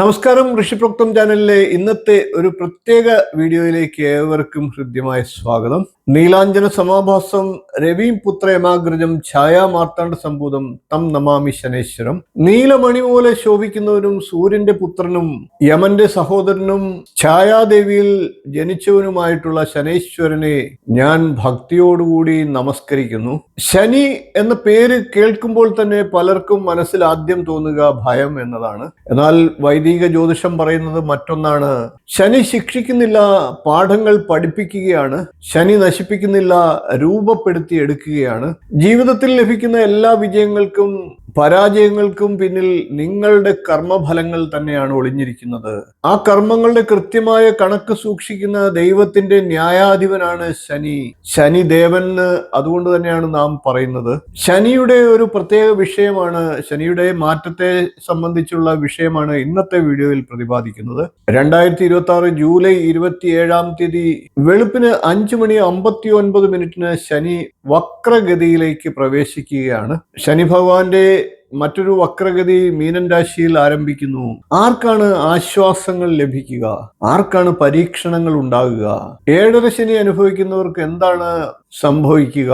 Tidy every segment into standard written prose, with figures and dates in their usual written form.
നമസ്കാരം. ഋഷിപ്രോക്തം ചാനലിലെ ഇന്നത്തെ ഒരു പ്രത്യേക വീഡിയോയിലേക്ക് ഏവർക്കും ഹൃദ്യമായ സ്വാഗതം. നീലാഞ്ജന സമാഭാസം രവിം പുത്രയമാഗ്രജം ഛായാ മാർത്താണ്ഡ സംഭൂതം തം നമാമി ശനേശ്വരം. നീലമണി പോലെ ശോഭിക്കുന്നവനും സൂര്യന്റെ പുത്രനും യമന്റെ സഹോദരനും ഛായാദേവിയിൽ ജനിച്ചവനുമായിട്ടുള്ള ശനേശ്വരനെ ഞാൻ ഭക്തിയോടുകൂടി നമസ്കരിക്കുന്നു. ശനി എന്ന പേര് കേൾക്കുമ്പോൾ തന്നെ പലർക്കും മനസ്സിൽ ആദ്യം തോന്നുക ഭയം എന്നതാണ്. എന്നാൽ വൈദിക ജ്യോതിഷം പറയുന്നത് മറ്റൊന്നാണ്. ശനി ശിക്ഷിക്കുന്നില്ല, പാഠങ്ങൾ പഠിപ്പിക്കുകയാണ്. ശനി നശിപ്പിക്കുന്നില്ല, രൂപപ്പെടുത്തി എടുക്കുകയാണ്. ജീവിതത്തിൽ ലഭിക്കുന്ന എല്ലാ വിജയങ്ങൾക്കും പരാജയങ്ങൾക്കും പിന്നിൽ നിങ്ങളുടെ കർമ്മഫലങ്ങൾ തന്നെയാണ് ഒളിഞ്ഞിരിക്കുന്നത്. ആ കർമ്മങ്ങളുടെ കൃത്യമായ കണക്ക് സൂക്ഷിക്കുന്ന ദൈവത്തിന്റെ ന്യായാധിപനാണ് ശനി. ശനിദേവൻ അതുകൊണ്ട് തന്നെയാണ് നാം പറയുന്നത്. ശനിയുടെ ഒരു പ്രത്യേക വിഷയമാണ്, ശനിയുടെ മാറ്റത്തെ സംബന്ധിച്ചുള്ള വിഷയമാണ് ഇന്നത്തെ വീഡിയോയിൽ പ്രതിപാദിക്കുന്നത്. 2026 ജൂലൈ 27 വെളുപ്പിന് 5:59 ശനി വക്രഗതിയിലേക്ക് പ്രവേശിക്കുകയാണ്. ശനി ഭഗവാന്റെ മറ്റൊരു വക്രഗതി മീനൻ രാശിയിൽ ആരംഭിക്കുന്നു. ആർക്കാണ് ആശ്വാസങ്ങൾ ലഭിക്കുക? ആർക്കാണ് പരീക്ഷണങ്ങൾ ഉണ്ടാകുക? ഏഴര ശനി അനുഭവിക്കുന്നവർക്ക് എന്താണ് സംഭവിക്കുക?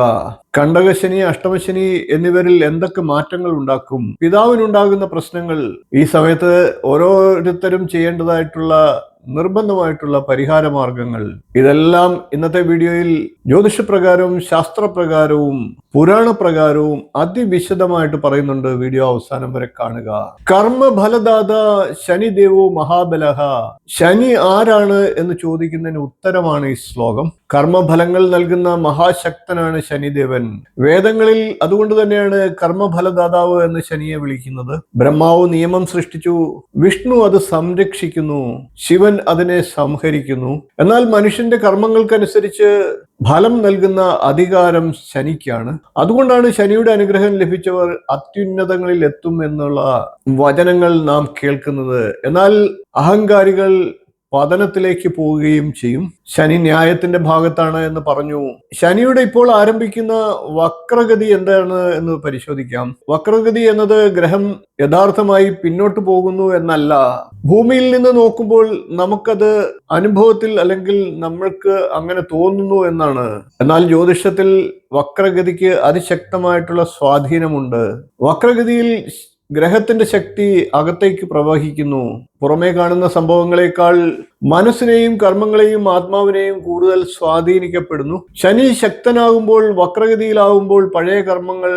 കണ്ടകശനി, അഷ്ടമശനി എന്നിവരിൽ എന്തൊക്കെ മാറ്റങ്ങൾ ഉണ്ടാക്കും? പിതാവിനുണ്ടാകുന്ന പ്രശ്നങ്ങൾ, ഈ സമയത്ത് ഓരോരുത്തരും ചെയ്യേണ്ടതായിട്ടുള്ള നിർബന്ധമായിട്ടുള്ള പരിഹാര മാർഗങ്ങൾ, ഇതെല്ലാം ഇന്നത്തെ വീഡിയോയിൽ ജ്യോതിഷപ്രകാരവും ശാസ്ത്രപ്രകാരവും പുരാണപ്രകാരവും അതിവിശദമായിട്ട് പറയുന്നുണ്ട്. വീഡിയോ അവസാനം വരെ കാണുക. കർമ്മഫലദാത ശനിദേവോ മഹാബലഹ. ശനി ആരാണ് എന്ന് ചോദിക്കുന്നതിന് ഉത്തരമാണ് ഈ ശ്ലോകം. കർമ്മഫലങ്ങൾ നൽകുന്ന മഹാശക്തനാണ് ശനിദേവൻ. വേദങ്ങളിൽ അതുകൊണ്ട് തന്നെയാണ് കർമ്മഫലദാതാവ് എന്ന് ശനിയെ വിളിക്കുന്നത്. ബ്രഹ്മാവ് നിയമം സൃഷ്ടിച്ചു, വിഷ്ണു അത് സംരക്ഷിക്കുന്നു, ശിവൻ അതിനെ സംഹരിക്കുന്നു. എന്നാൽ മനുഷ്യന്റെ കർമ്മങ്ങൾക്കനുസരിച്ച് ഫലം നൽകുന്ന അധികാരം ശനിക്കാണ്. അതുകൊണ്ടാണ് ശനിയുടെ അനുഗ്രഹം ലഭിച്ചവർ അത്യുന്നതങ്ങളിൽ എത്തും എന്നുള്ള വചനങ്ങൾ നാം കേൾക്കുന്നത്. എന്നാൽ അഹങ്കാരികൾ പതനത്തിലേക്ക് പോവുകയും ചെയ്യും. ശനി ന്യായത്തിന്റെ ഭാഗത്താണ് എന്ന് പറഞ്ഞു. ശനിയുടെ ഇപ്പോൾ ആരംഭിക്കുന്ന വക്രഗതി എന്താണ് എന്ന് പരിശോധിക്കാം. വക്രഗതി എന്നത് ഗ്രഹം യഥാർത്ഥമായി പിന്നോട്ട് പോകുന്നു എന്നല്ല. ഭൂമിയിൽ നിന്ന് നോക്കുമ്പോൾ നമുക്കത് അനുഭവത്തിൽ അല്ലെങ്കിൽ നമ്മൾക്ക് അങ്ങനെ തോന്നുന്നു എന്നാണ്. എന്നാൽ ജ്യോതിഷത്തിൽ വക്രഗതിക്ക് അതിശക്തമായിട്ടുള്ള സ്വാധീനമുണ്ട്. വക്രഗതിയിൽ ഗ്രഹത്തിന്റെ ശക്തി അകത്തേക്ക് പ്രവഹിക്കുന്നു. പുറമേ കാണുന്ന സംഭവങ്ങളെക്കാൾ മനസ്സിനെയും കർമ്മങ്ങളെയും ആത്മാവിനെയും കൂടുതൽ സ്വാധീനിക്കപ്പെടുന്നു. ശനി ശക്തനാകുമ്പോൾ, വക്രഗതിയിലാകുമ്പോൾ പഴയ കർമ്മങ്ങൾ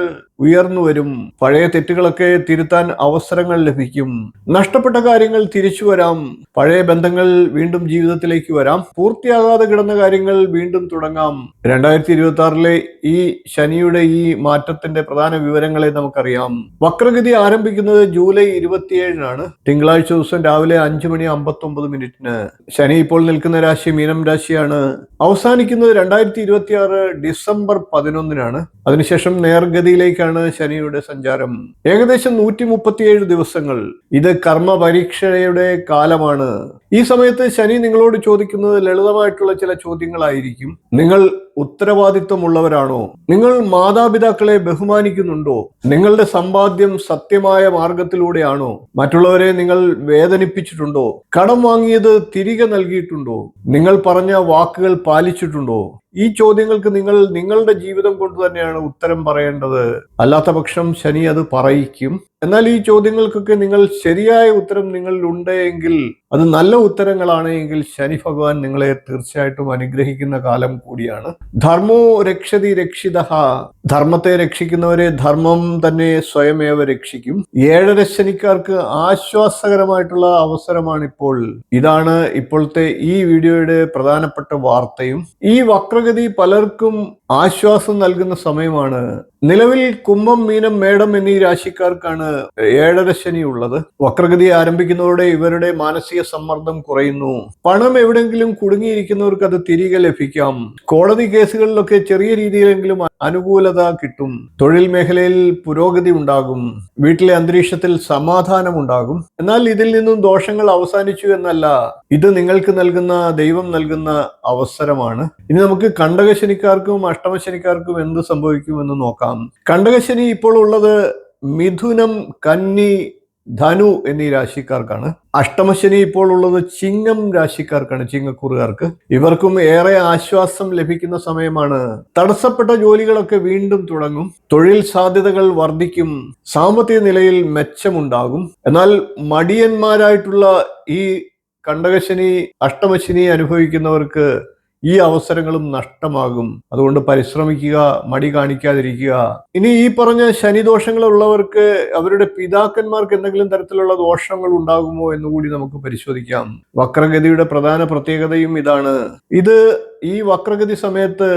ഉയർന്നു വരും. പഴയ തെറ്റുകളൊക്കെ തിരുത്താൻ അവസരങ്ങൾ ലഭിക്കും. നഷ്ടപ്പെട്ട കാര്യങ്ങൾ തിരിച്ചു വരാം. പഴയ ബന്ധങ്ങൾ വീണ്ടും ജീവിതത്തിലേക്ക് വരാം. പൂർത്തിയാകാതെ കിടന്ന കാര്യങ്ങൾ വീണ്ടും തുടങ്ങാം. 2026 ഈ ശനിയുടെ ഈ മാറ്റത്തിന്റെ പ്രധാന വിവരങ്ങളെ നമുക്കറിയാം. വക്രഗതി ആരംഭിക്കുന്നത് ജൂലൈ 27 തിങ്കളാഴ്ച ദിവസം രാവിലെ 5:59. ശനി ഇപ്പോൾ നിൽക്കുന്ന രാശി മീനം രാശിയാണ്. അവസാനിക്കുന്നത് 2026 ഡിസംബർ 11. അതിനുശേഷം നേർഗതിയിലേക്കാണ് ശനിയുടെ സഞ്ചാരം. ഏകദേശം 137 ദിവസങ്ങൾ. ഇത് കർമ്മ പരീക്ഷയുടെ കാലമാണ്. ഈ സമയത്ത് ശനി നിങ്ങളോട് ചോദിക്കുന്നത് ലളിതമായിട്ടുള്ള ചില ചോദ്യങ്ങളായിരിക്കും. നിങ്ങൾ ഉത്തരവാദിത്വമുള്ളവരാണോ? നിങ്ങൾ മാതാപിതാക്കളെ ബഹുമാനിക്കുന്നുണ്ടോ? നിങ്ങളുടെ സമ്പാദ്യം സത്യമായ മാർഗത്തിലൂടെയാണോ? മറ്റുള്ളവരെ നിങ്ങൾ വേദനിപ്പിച്ചിട്ടുണ്ടോ? കടം വാങ്ങിയത് തിരികെ നൽകിയിട്ടുണ്ടോ? നിങ്ങൾ പറഞ്ഞ വാക്കുകൾ പാലിച്ചിട്ടുണ്ടോ? ഈ ചോദ്യങ്ങൾക്ക് നിങ്ങൾ നിങ്ങളുടെ ജീവിതം കൊണ്ട് തന്നെയാണ് ഉത്തരം പറയേണ്ടത്. അല്ലാത്ത പക്ഷം ശനി അത് പറയിക്കും. എന്നാൽ ഈ ചോദ്യങ്ങൾക്കൊക്കെ നിങ്ങൾ ശരിയായ ഉത്തരം നിങ്ങളിൽ ഉണ്ട് എങ്കിൽ, അത് നല്ല ഉത്തരങ്ങളാണ് എങ്കിൽ, ശനി ഭഗവാൻ നിങ്ങളെ തീർച്ചയായിട്ടും അനുഗ്രഹിക്കുന്ന കാലം കൂടിയാണ്. ധർമ്മോ രക്ഷതി രക്ഷിതഃ. ധർമ്മത്തെ രക്ഷിക്കുന്നവരെ ധർമ്മം തന്നെ സ്വയമേവ രക്ഷിക്കും. ഏഴര ശനിക്കാർക്ക് ആശ്വാസകരമായിട്ടുള്ള അവസരമാണിപ്പോൾ. ഇതാണ് ഇപ്പോഴത്തെ ഈ വീഡിയോയുടെ പ്രധാനപ്പെട്ട വാർത്തയും. ഈ വക്രഗതി പലർക്കും ആശ്വാസം നൽകുന്ന സമയമാണ്. നിലവിൽ കുംഭം, മീനം, മേടം എന്നീ രാശിക്കാർക്കാണ് ഏഴര ശനി ഉള്ളത്. വക്രഗതി ആരംഭിക്കുന്നതോടെ ഇവരുടെ മാനസിക സമ്മർദ്ദം കുറയുന്നു. പണം എവിടെങ്കിലും കുടുങ്ങിയിരിക്കുന്നവർക്ക് അത് തിരികെ ലഭിക്കാം. കോടതി കേസുകളിലൊക്കെ ചെറിയ രീതിയിലെങ്കിലും അനുകൂലത കിട്ടും. തൊഴിൽ മേഖലയിൽ പുരോഗതി ഉണ്ടാകും. വീട്ടിലെ അന്തരീക്ഷത്തിൽ സമാധാനം ഉണ്ടാകും. എന്നാൽ ഇതിൽ നിന്നും ദോഷങ്ങൾ അവസാനിച്ചു എന്നല്ല, ഇത് നിങ്ങൾക്ക് നൽകുന്ന, ദൈവം നൽകുന്ന അവസരമാണ്. ഇനി നമുക്ക് കണ്ടകശനിക്കാർക്കും അഷ്ടമശനിക്കാർക്കും എന്ത് സംഭവിക്കുമെന്ന് നോക്കാം. കണ്ടകശനി ഇപ്പോൾ ഉള്ളത് മിഥുനം, കന്നി, ധനു എന്നീ രാശിക്കാർക്കാണ്. അഷ്ടമശനി ഇപ്പോൾ ഉള്ളത് ചിങ്ങം രാശിക്കാർക്കാണ്, ചിങ്ങക്കൂറുകാർക്ക്. ഇവർക്കും ഏറെ ആശ്വാസം ലഭിക്കുന്ന സമയമാണ്. തടസ്സപ്പെട്ട ജോലികളൊക്കെ വീണ്ടും തുടങ്ങും. തൊഴിൽ സാധ്യതകൾ വർദ്ധിക്കും. സാമ്പത്തിക നിലയിൽ മെച്ചമുണ്ടാകും. എന്നാൽ മടിയന്മാരായിട്ടുള്ള ഈ കണ്ടകശനി, അഷ്ടമശനി അനുഭവിക്കുന്നവർക്ക് ഈ അവസരങ്ങളും നഷ്ടമാകും. അതുകൊണ്ട് പരിശ്രമിക്കുക, മടി കാണിക്കാതിരിക്കുക. ഇനി ഈ പറഞ്ഞ ശനിദോഷങ്ങളുള്ളവർക്ക് അവരുടെ പിതാക്കന്മാർക്ക് എന്തെങ്കിലും തരത്തിലുള്ള ദോഷങ്ങൾ ഉണ്ടാകുമോ എന്നുകൂടി നമുക്ക് പരിശോധിക്കാം. വക്രഗതിയുടെ പ്രധാന പ്രത്യേകതയും ഇതാണ്. ഈ വക്രഗതി സമയത്ത്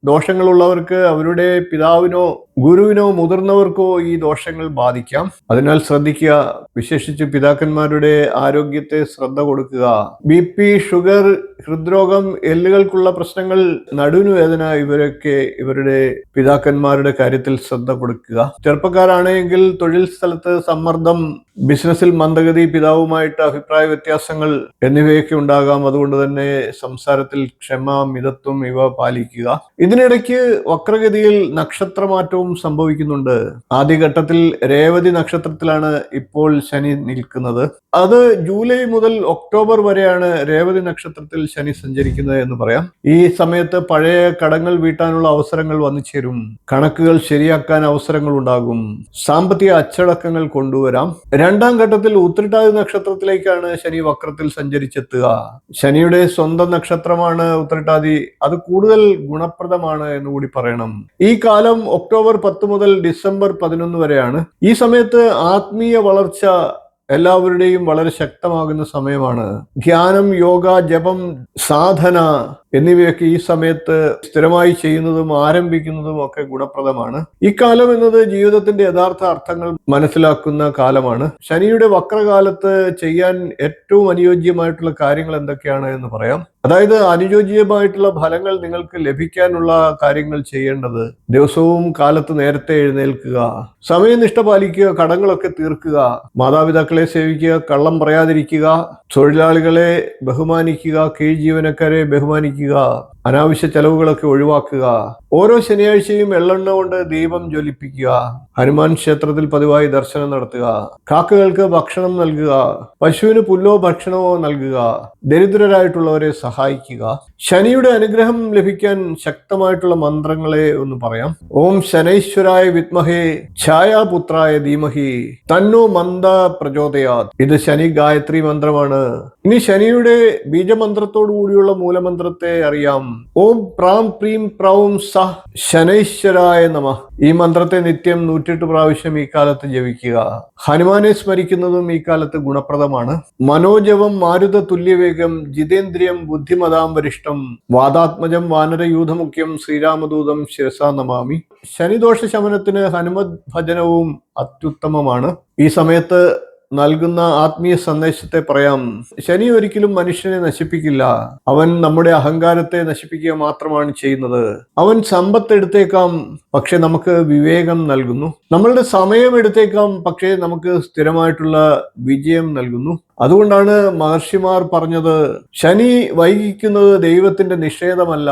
ദോഷങ്ങളുള്ളവർക്ക് അവരുടെ പിതാവിനോ ഗുരുവിനോ മുതിർന്നവർക്കോ ഈ ദോഷങ്ങൾ ബാധിക്കാം. അതിനാൽ ശ്രദ്ധിക്കുക. വിശേഷിച്ച് പിതാക്കന്മാരുടെ ആരോഗ്യത്തെ ശ്രദ്ധ കൊടുക്കുക. BP, ഷുഗർ, ഹൃദ്രോഗം, എല്ലുകൾക്കുള്ള പ്രശ്നങ്ങൾ, നടുവിനുവേദന, ഇവരൊക്കെ ഇവരുടെ പിതാക്കന്മാരുടെ കാര്യത്തിൽ ശ്രദ്ധ കൊടുക്കുക. ചെറുപ്പക്കാരാണെങ്കിൽ തൊഴിൽ സ്ഥലത്ത് സമ്മർദ്ദം, ബിസിനസ്സിൽ മന്ദഗതി, പിതാവുമായിട്ട് അഭിപ്രായ വ്യത്യാസങ്ങൾ എന്നിവയൊക്കെ ഉണ്ടാകാം. അതുകൊണ്ട് തന്നെ സംസാരത്തിൽ ക്ഷമ, മിതത്വം ഇവ പാലിക്കുക. ഇതിനിടയ്ക്ക് വക്രഗതിയിൽ നക്ഷത്രമാറ്റവും സംഭവിക്കുന്നുണ്ട്. ആദ്യഘട്ടത്തിൽ രേവതി നക്ഷത്രത്തിലാണ് ഇപ്പോൾ ശനി നിൽക്കുന്നത്. അത് ജൂലൈ മുതൽ ഒക്ടോബർ വരെയാണ് രേവതി നക്ഷത്രത്തിൽ ശനി സഞ്ചരിക്കുന്നത് എന്ന് പറയാം. ഈ സമയത്ത് പഴയ കടങ്ങൾ വീട്ടാനുള്ള അവസരങ്ങൾ വന്നു ചേരും. കണക്കുകൾ ശരിയാക്കാൻ അവസരങ്ങൾ ഉണ്ടാകും. സാമ്പത്തിക അച്ചടക്കങ്ങൾ കൊണ്ടുവരാം. രണ്ടാം ഘട്ടത്തിൽ ഉത്രട്ടാതി നക്ഷത്രത്തിലേക്കാണ് ശനി വക്രത്തിൽ സഞ്ചരിച്ചെത്തുക. ശനിയുടെ സ്വന്തം നക്ഷത്രമാണ് ഉത്രട്ടാതി. അത് കൂടുതൽ ഗുണപ്രദമാണ് എന്നുകൂടി പറയണം. ഈ കാലം ഒക്ടോബർ 10 മുതൽ ഡിസംബർ 11 വരെയാണ്. ഈ സമയത്ത് ആത്മീയ വളർച്ച എല്ലാവരുടെയും വളരെ ശക്തമാകുന്ന സമയമാണ്. ധ്യാനം, യോഗ, ജപം, സാധന എന്നിവയൊക്കെ ഈ സമയത്ത് സ്ഥിരമായി ചെയ്യുന്നതും ആരംഭിക്കുന്നതും ഒക്കെ ഗുണപ്രദമാണ്. ഈ കാലം എന്നത് ജീവിതത്തിന്റെ യഥാർത്ഥ അർത്ഥങ്ങൾ മനസ്സിലാക്കുന്ന കാലമാണ്. ശനിയുടെ വക്രകാലത്ത് ചെയ്യാൻ ഏറ്റവും അനുയോജ്യമായിട്ടുള്ള കാര്യങ്ങൾ എന്തൊക്കെയാണ് എന്ന് പറയാം. അതായത് അനുയോജ്യമായിട്ടുള്ള ഫലങ്ങൾ നിങ്ങൾക്ക് ലഭിക്കാനുള്ള കാര്യങ്ങൾ ചെയ്യേണ്ടത്: ദിവസവും കാലത്ത് നേരത്തെ എഴുന്നേൽക്കുക, സമയനിഷ്ഠ പാലിക്കുക, കടങ്ങളൊക്കെ തീർക്കുക, മാതാപിതാക്കളെ സേവിക്കുക, കള്ളം പറയാതിരിക്കുക, തൊഴിലാളികളെ ബഹുമാനിക്കുക, കീഴ് ജീവനക്കാരെ ബഹുമാനിക്കുക, അനാവശ്യ ചെലവുകളൊക്കെ ഒഴിവാക്കുക. ഓരോ ശനിയാഴ്ചയും എള്ളെണ്ണ കൊണ്ട് ദീപം ജ്വലിപ്പിക്കുക. ഹനുമാൻ ക്ഷേത്രത്തിൽ പതിവായി ദർശനം നടത്തുക. കാക്കകൾക്ക് ഭക്ഷണം നൽകുക. പശുവിന് പുല്ലോ ഭക്ഷണമോ നൽകുക. ദരിദ്രരായിട്ടുള്ളവരെ സഹായിക്കുക. ശനിയുടെ അനുഗ്രഹം ലഭിക്കാൻ ശക്തമായിട്ടുള്ള മന്ത്രങ്ങളെ ഒന്ന് പറയാം. ഓം ശനൈശ്വരായ വിദ്മഹേ ഛായാപുത്രായ ധീമഹി തന്നോ മന്ദ പ്രചോദയാത്. ഇത് ശനി ഗായത്രി മന്ത്രമാണ്. ഇനി ശനിയുടെ ബീജമന്ത്രത്തോടു കൂടിയുള്ള മൂലമന്ത്രത്തെ അറിയാം. ഓം പ്രാം പ്രീം പ്രൗം സ ശനൈശ്വരായ നമഃ. ഈ മന്ത്രത്തെ നിത്യം 108 പ്രാവശ്യം ഈ കാലത്ത് ജപിക്കുക. ഹനുമാനെ സ്മരിക്കുന്നതും ഈ കാലത്ത് ഗുണപ്രദമാണ്. മനോജവം മാരുത തുല്യവേഗം ജിതേന്ദ്രിയം ബുദ്ധിമതാം വരിഷ്ഠം വാദാത്മജം വാനരയൂഥമുഖ്യം ശ്രീരാമദൂതം ശിരസാ നമാമി. ശനിദോഷ ശമനത്തിന് ഹനുമത് ഭജനവും അത്യുത്തമമാണ്. ഈ സമയത്ത് നൽകുന്ന ആത്മീയ സന്ദേശത്തെ പറയാം. ശനി ഒരിക്കലും മനുഷ്യനെ നശിപ്പിക്കില്ല. അവൻ നമ്മുടെ അഹങ്കാരത്തെ നശിപ്പിക്കുക മാത്രമാണ് ചെയ്യുന്നത്. അവൻ സമ്പത്ത് എടുത്തേക്കാം, പക്ഷെ നമുക്ക് വിവേകം നൽകുന്നു. നമ്മളുടെ സമയം എടുത്തേക്കാം, പക്ഷേ നമുക്ക് സ്ഥിരമായിട്ടുള്ള വിജയം നൽകുന്നു. അതുകൊണ്ടാണ് മഹർഷിമാർ പറഞ്ഞത്, ശനി വൈകിക്കുന്നത് ദൈവത്തിന്റെ നിഷേധമല്ല,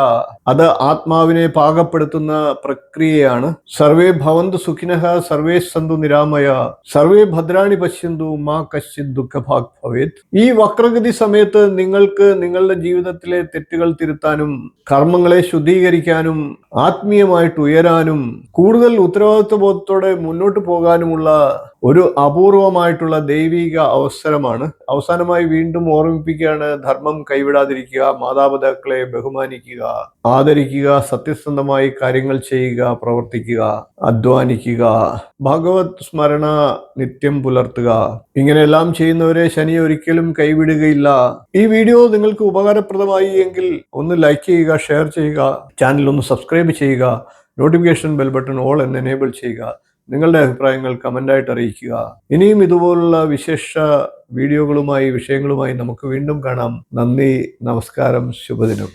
അത് ആത്മാവിനെ പാകപ്പെടുത്തുന്ന പ്രക്രിയയാണ്. സർവേ ഭവന്തു സുഖിനഃ സർവേ സന്തു നിരാമയ സർവേ ഭദ്രാണി പശ്യന്തു മാ കശ്ചിത് ദുഃഖഭാഗ് ഭവേത്. ഈ വക്രഗതി സമയത്ത് നിങ്ങൾക്ക് നിങ്ങളുടെ ജീവിതത്തിലെ തെറ്റുകൾ തിരുത്താനും കർമ്മങ്ങളെ ശുദ്ധീകരിക്കാനും ആത്മീയമായിട്ട് ഉയരാനും കൂടുതൽ ഉത്തരവാദിത്വ ബോധത്തോടെ മുന്നോട്ട് പോകാനുമുള്ള ഒരു അപൂർവമായിട്ടുള്ള ദൈവിക അവസരമാണ്. അവസാനമായി വീണ്ടും ഓർമ്മിപ്പിക്കുകയാണ്, ധർമ്മം കൈവിടാതിരിക്കുക, മാതാപിതാക്കളെ ബഹുമാനിക്കുക, ആദരിക്കുക, സത്യസന്ധമായി കാര്യങ്ങൾ ചെയ്യുക, പ്രവർത്തിക്കുക, അധ്വാനിക്കുക, ഭഗവത് സ്മരണ നിത്യം പുലർത്തുക. ഇങ്ങനെയെല്ലാം ചെയ്യുന്നവരെ ശനി ഒരിക്കലും കൈവിടുകയില്ല. ഈ വീഡിയോ നിങ്ങൾക്ക് ഉപകാരപ്രദമായി എങ്കിൽ ഒന്ന് ലൈക്ക് ചെയ്യുക, ഷെയർ ചെയ്യുക, ചാനൽ ഒന്ന് സബ്സ്ക്രൈബ് ചെയ്യുക, നോട്ടിഫിക്കേഷൻ ബെൽ ബട്ടൺ ഓൾ എന്ന് എനേബിൾ ചെയ്യുക. നിങ്ങളുടെ അഭിപ്രായങ്ങൾ കമൻ്റായിട്ട് അറിയിക്കുക. ഇനിയും ഇതുപോലുള്ള വിശേഷ വീഡിയോകളുമായി വിഷയങ്ങളുമായി നമുക്ക് വീണ്ടും കാണാം. നന്ദി, നമസ്കാരം, ശുഭദിനം.